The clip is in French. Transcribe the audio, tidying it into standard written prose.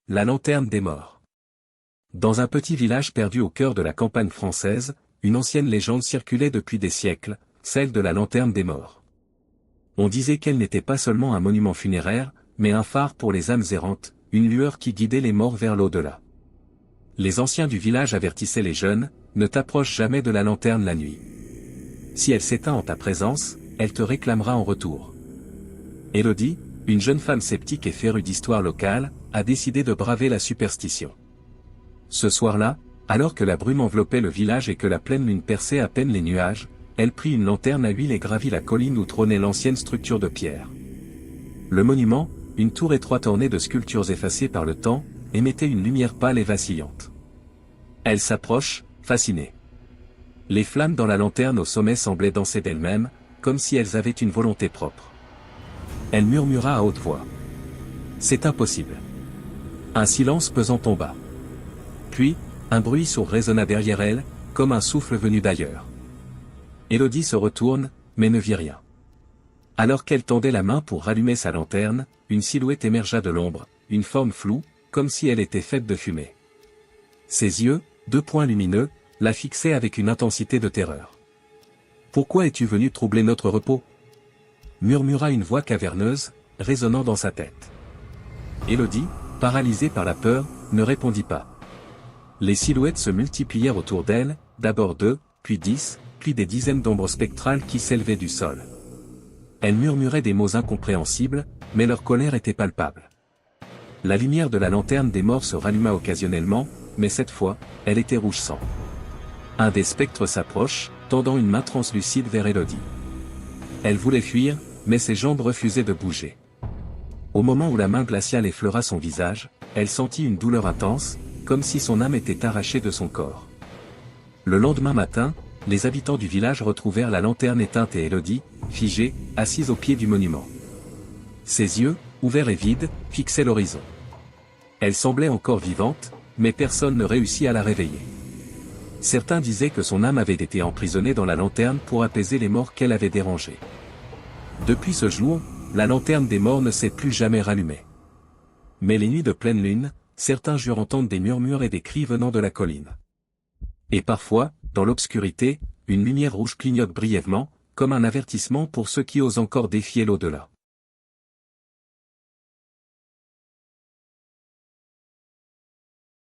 La lanterne des morts. Dans un petit village perdu au cœur de la campagne française, une ancienne légende circulait depuis des siècles, celle de la lanterne des morts. On disait qu'elle n'était pas seulement un monument funéraire, mais un phare pour les âmes errantes, une lueur qui guidait les morts vers l'au-delà. Les anciens du village avertissaient les jeunes, ne t'approche jamais de la lanterne la nuit. Si elle s'éteint en ta présence, elle te réclamera en retour. Élodie, une jeune femme sceptique et férue d'histoire locale, a décidé de braver la superstition. Ce soir-là, alors que la brume enveloppait le village et que la pleine lune perçait à peine les nuages, elle prit une lanterne à huile et gravit la colline où trônait l'ancienne structure de pierre. Le monument, une tour étroite ornée de sculptures effacées par le temps, émettait une lumière pâle et vacillante. Elle s'approche, fascinée. Les flammes dans la lanterne au sommet semblaient danser d'elles-mêmes, comme si elles avaient une volonté propre. Elle murmura à haute voix. « C'est impossible. » Un silence pesant tomba. Puis, un bruit sourd résonna derrière elle, comme un souffle venu d'ailleurs. Élodie se retourne, mais ne vit rien. Alors qu'elle tendait la main pour rallumer sa lanterne, une silhouette émergea de l'ombre, une forme floue, comme si elle était faite de fumée. Ses yeux, deux points lumineux, la fixaient avec une intensité de terreur. « Pourquoi es-tu venu troubler notre repos ?» murmura une voix caverneuse, résonnant dans sa tête. Élodie, paralysée par la peur, ne répondit pas. Les silhouettes se multiplièrent autour d'elle, d'abord 2, puis 10, puis des dizaines d'ombres spectrales qui s'élevaient du sol. Elles murmuraient des mots incompréhensibles, mais leur colère était palpable. La lumière de la lanterne des morts se ralluma occasionnellement, mais cette fois, elle était rouge sang. Un des spectres s'approche, tendant une main translucide vers Élodie. Elle voulait fuir, mais ses jambes refusaient de bouger. Au moment où la main glaciale effleura son visage, elle sentit une douleur intense, comme si son âme était arrachée de son corps. Le lendemain matin, les habitants du village retrouvèrent la lanterne éteinte et Élodie, figée, assise au pied du monument. Ses yeux, ouverts et vides, fixaient l'horizon. Elle semblait encore vivante, mais personne ne réussit à la réveiller. Certains disaient que son âme avait été emprisonnée dans la lanterne pour apaiser les morts qu'elle avait dérangés. Depuis ce jour, la lanterne des morts ne s'est plus jamais rallumée. Mais les nuits de pleine lune, certains jurent entendre des murmures et des cris venant de la colline. Et parfois, dans l'obscurité, une lumière rouge clignote brièvement, comme un avertissement pour ceux qui osent encore défier l'au-delà.